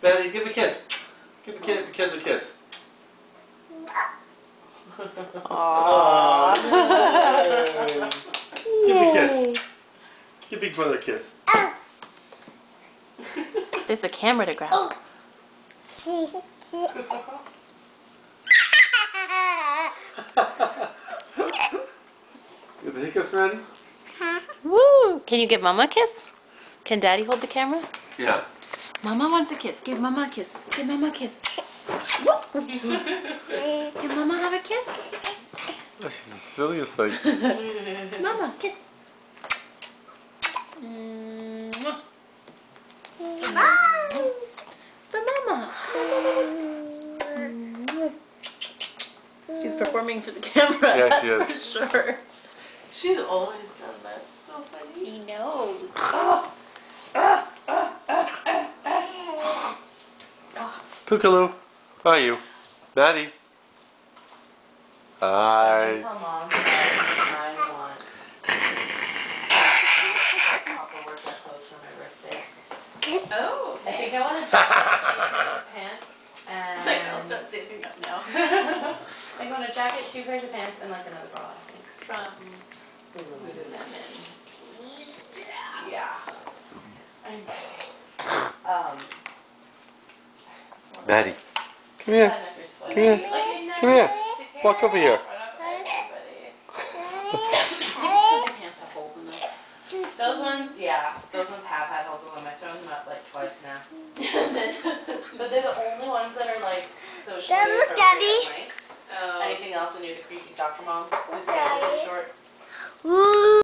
Maddie, give a kiss. Give a kiss a kiss. Aww. Give a kiss. Give Big Brother a kiss. There's the camera to grab. Oh. You have the hiccups, Maddie? Woo! Can you give Mama a kiss? Can Daddy hold the camera? Yeah. Mama wants a kiss. Give Mama a kiss. Give Mama a kiss. Can Mama have a kiss? Oh, she's the silliest thing. Mama, kiss. For Mama. She's performing for the camera. Yeah, she is. For sure. She's always done that. She's so funny. She knows. Kookaloo, how are you? Maddie. Hi. Tell Mom I want proper workout clothes for my birthday. Oh, I think I want a jacket, 2 pairs of pants, and like I'll start saving up now. I think I want a jacket, 2 pairs of pants, and like another bra. I think. From Lululemon. Yeah. Maddie, come here. Come here. Come here. Walk over here. Those ones, yeah, those ones have had holes in them. I've thrown them up like twice now. But they're the only ones that are like socially appropriate. Anything else, and you're the creepy soccer mom whose pants are too short.